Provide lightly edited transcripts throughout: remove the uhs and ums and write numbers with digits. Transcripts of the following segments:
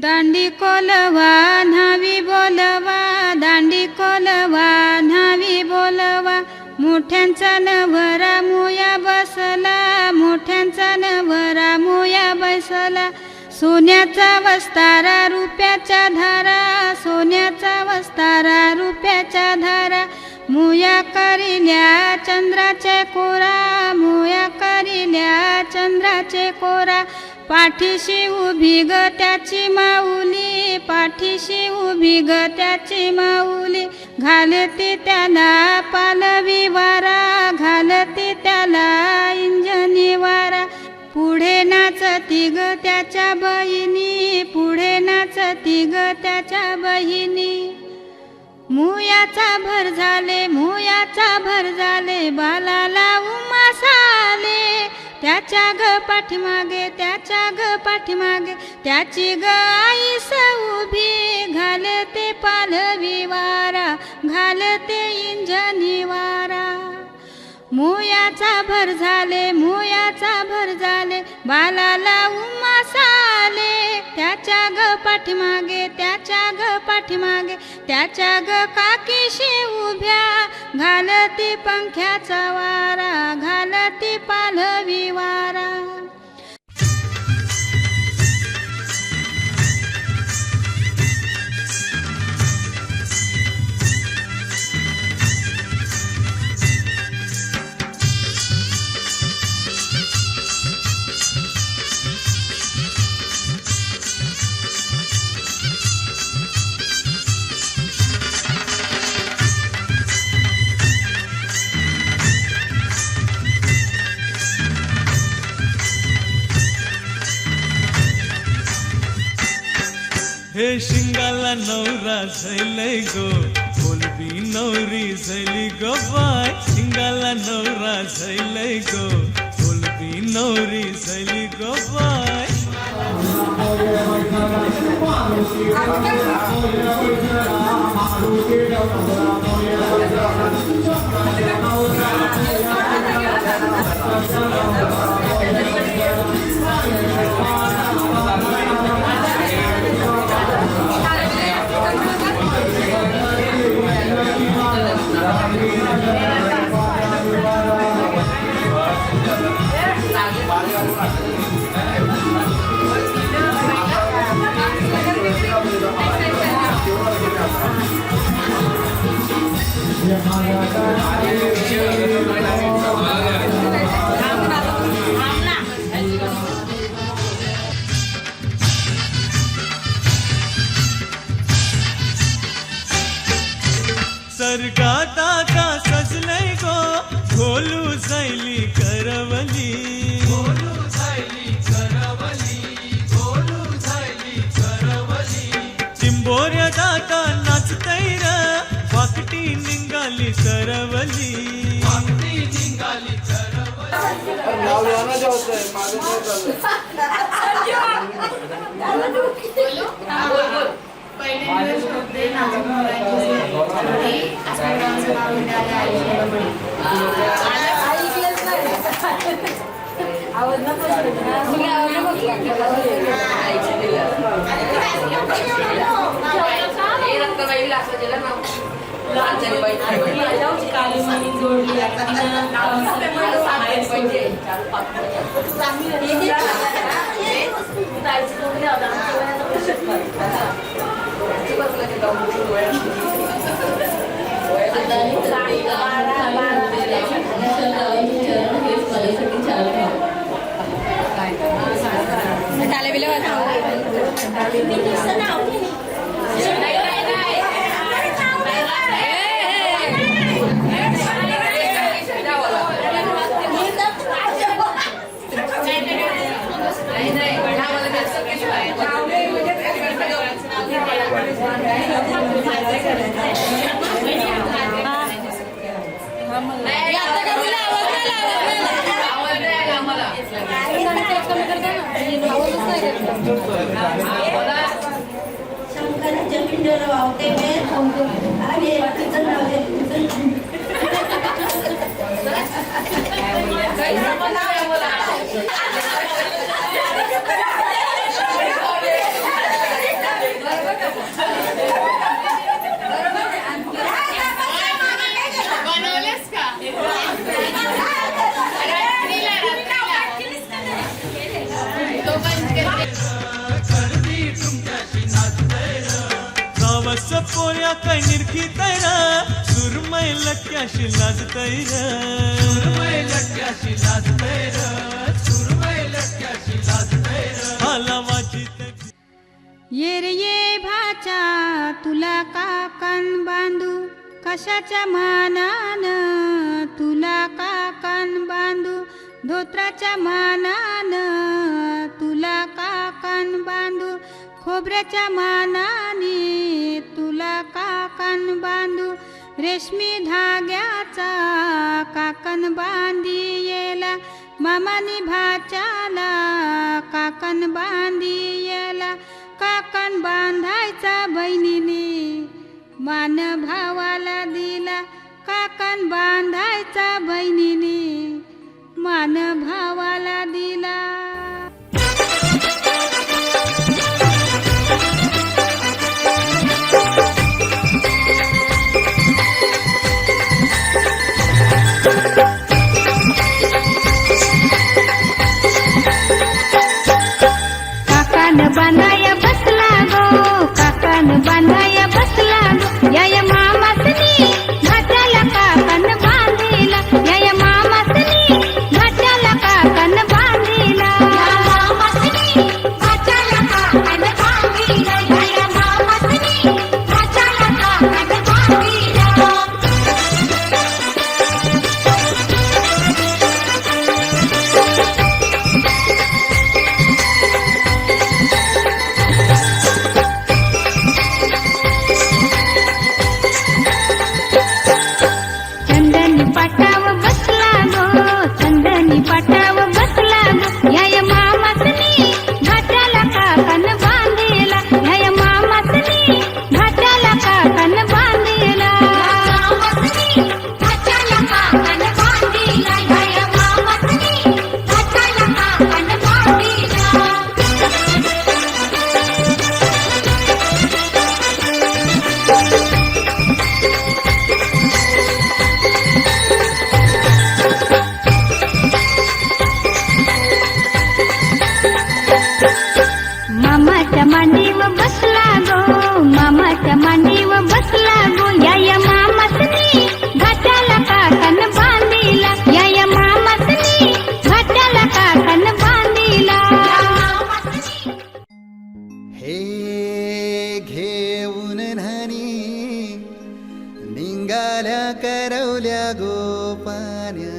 दांडी कोलवा न्हावी बोलवा, दांडी कोलवा न्हावी बोलवा, मोठ्यांचा नवरा मुया बसला, मोठ्यांचा नवरा मुया बसला, सोन्याचा वस्तारा रुपयाच्या धारा, सोन्याचा वस्तारा रुपयाच्या धारा, मुया करिल्या चंद्राचे कोरा, मुया करिल्या चंद्राचे कोरा, पाठीशी उभी ग त्याची माऊली, पाठीशी उभी ग त्याची माऊली, घालते त्याला पालवी वारा, घालते त्याला इंजनी वारा, पुढे नाचती ग त्याच्या बहिणी, पुढे नाचती ग त्याच्या बहिणी, मुयाचा भर झाले, मुयाचा भर झाले, बालाला उमास आले, त्याच्या ग पाठीमागे, त्याच्या ग पाठीमागे, त्याची ग आईस उभी, घालते पालवी वारा, घालते इंजनी वारा, मुयाचा भर झाले, मुयाचा भर झाले, बालाला उमास आले, त्याच्या ग पाठीमागे, त्याच्या ग पाठीमागे, त्याच्या ग काकीशी उभ्या, घालती पंख्याचा वारा, घालती पालवी वारा. हे शिंगाला नवरा झैलय गो, बोलबी नवरी झैली गो बाय, शिंगाला नवरा झैलय गो, बोलबी नवरी झैली गो बाय. सरगात आता सजलय गो, घोलू झैली करवली, घोलू झैली करवली, घोलू झैली करवली, चिंबोऱ्यात आता नाचतय र, वाकटी निघाली सरवली, वाकटी निघाली सरवली. पहिले दिवस होते नाचून मुलांची आसपासचं नाव मिळालं आवाज नको जोडली शंकराच्या पिंडीवर वावते आणि पोऱ्या काय निरखी तैर सुरमय लटक्याशी लाज तैर सुरमय लटक्याशी लाज तैर सुरमय लटक्याशी लाज तैर हलवाची ये रे ये भाचा तुला काकान बांधू कशाच्या मानान तुला काकान बांधू धोत्राच्या मानान तुला काकान बांधू खोबऱ्याच्या मानाने तुला काकान बांधू रेशमी धाग्याचा काकन बांधी येला मामानी भाच्याला काकन बांधी येला काकन बांधायचा बहिणीने मान भावाला दिला काकन बांधायचा बहिणीने मान भावाला दिला काकान बांधाया बसला गो काकान बांधाया बसला गो या मामासनी घाटाला काकान बांधिला या मामासनी घाटाला काकान बांधिला मामासनी घाटाला काकान बांधिला या मामासनी घाटाला काकान बांधिला चंदनी पाटाव बसला गो चंदनी पाटाव बसला गो या मामासनी घाटाला काकन बांधिला या मामासनी घाटाला काकन बांधिला मामासनी घाटाला काकन बांधिला या मामासनी घाटाला काकन बांधिला मामाच्या मांडीवर बसला गो मामाच्या मांडीवर बसला गो या मामासनी घाटाला काकन बांधिला या मामासनी घाटाला काकन बांधिला हे घेऊन न्हाणी निघाल्या करवल्या गोपान्या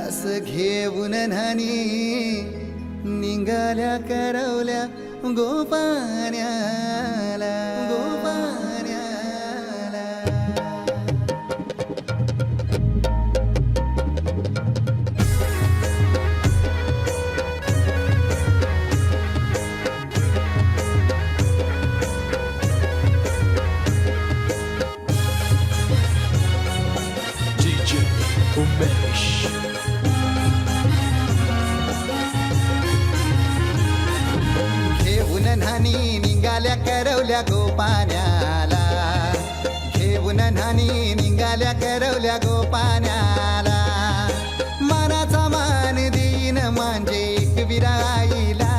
असं घेऊन न्हाणी निघाल्या करवल्या गोपान्याला गोपान्याला DJ Umesh घेऊन न्हाणी निघाल्या करवल्या गोपान्याला घेऊन न्हाणी निघाल्या करवल्या गोपान्याला मानाचा मान देईन म्हणजे एक विराईला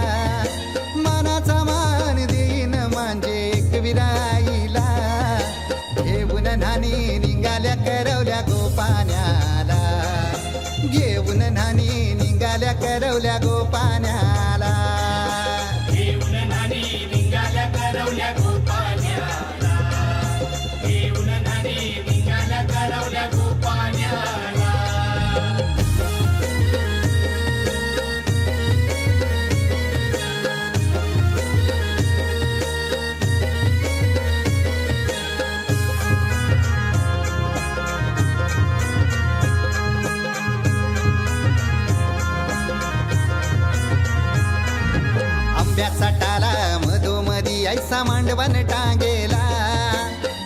मानाचा मान देईन म्हणजे एक विराईला घेऊन न्हाणी निघाल्या करवल्या गोपान्याला घेऊन न्हाणी निघाल्या करवल्या गोपान्याला घेऊन न्हाणी निघाल्या करवल्या गोपान्याला घेऊन न्हाणी निघाल्या करवल्या गोपान्याला आंब्याचा टाला मधोमधी ऐसा मांडवण टांगेला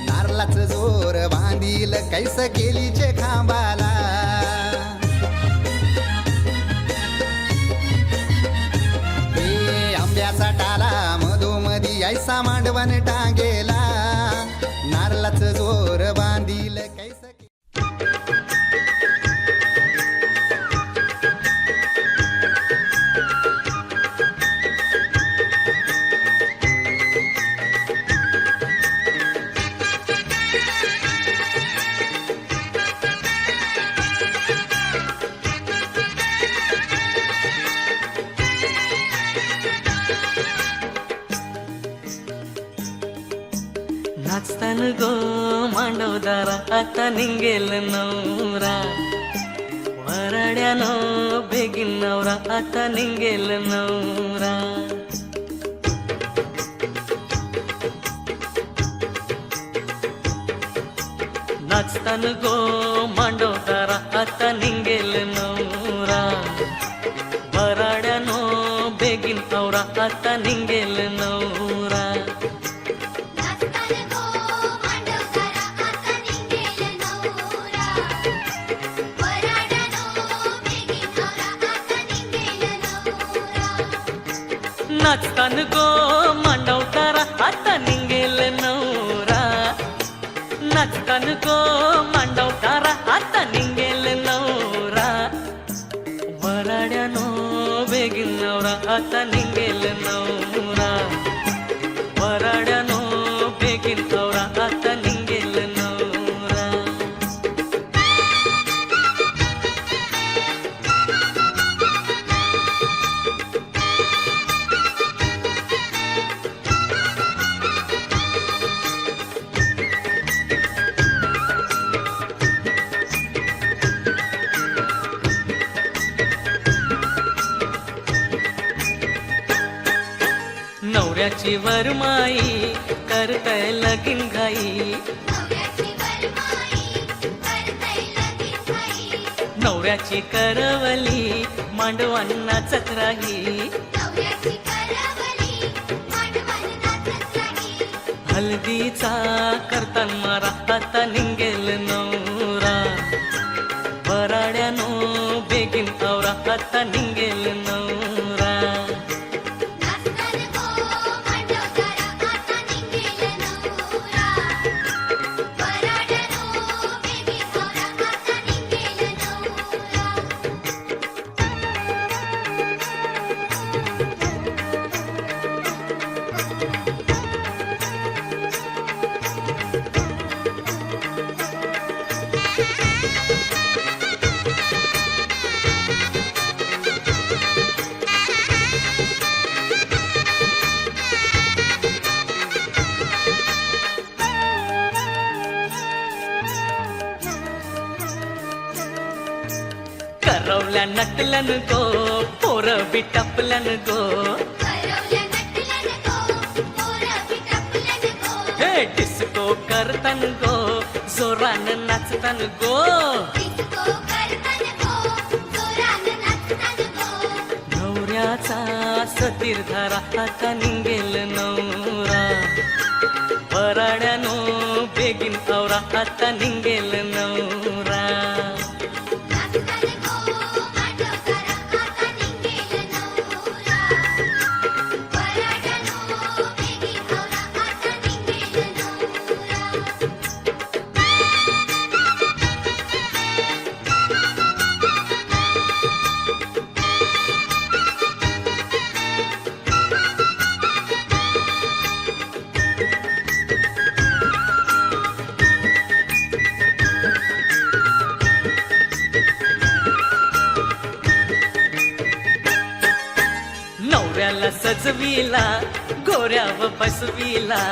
नारळाच जोर बांधील कैस केलीचे खांबाला हे आंब्याचा टाला मधोमधी ऐसा मांडवण टांगेला नारळाच जोर बांधील कैस नाचतान गो मांडवदारा आता निंगेल नवरा वराड्यानो बेगीन नवरा आता निंगेल नवरा नाचतान गो मांडवदारा आता निंगेल नवरा वराड्यानो बेगीन नवरा आता निंगेल नवरा नाचतान गो मांडवदारा आता निंगेल नवरा नाचतान गो मांडवदारा आता निंगेल नवरा वराड्यानो बेगीन नवरा आता निंगेल नवरा वराड्यानो बेगीन नवरा आता निंगेल नवरा नवऱ्याची वरमाई करताय लगीन घाई नवऱ्याची करवली मांडवांना चक्राही हल्दीचा करतान मारा आता निंगेल नवरा वराड्यानो बेगीन नवरा आता निंगेल नवरा करवल्या नटलन गो पोर बिटपलन गो हे डिस्को करतन गो जोरान नाचतन गो नवऱ्याचा सतीर धारा आता निंगेल नवरा वराड्यानो बेगीन नवरा आता निंगेल नवरा नवऱ्याला सजविला गोऱ्याव बसविला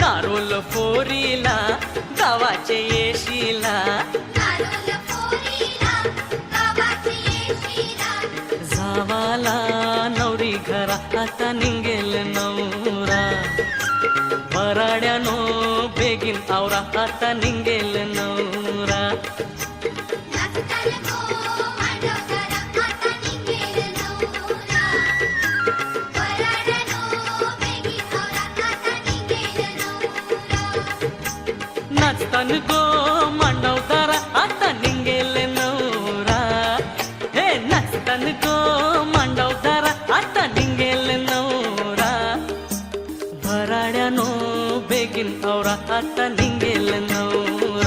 नारोल फोरीला गावाचे येशीला जावाला नवरी घरा आता निंगेल नवरा वराड्यानो बेगीन आवरा आता निंगेल नवरा नाचतान गो मांडवदारा आता निंगेल नवरा हे नाचतान गो मांडवदारा आता निंगेल नवरा भराड्यानो बेगीन आवरा आता निंगेल नवरा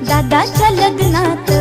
दादाच्या लग्नात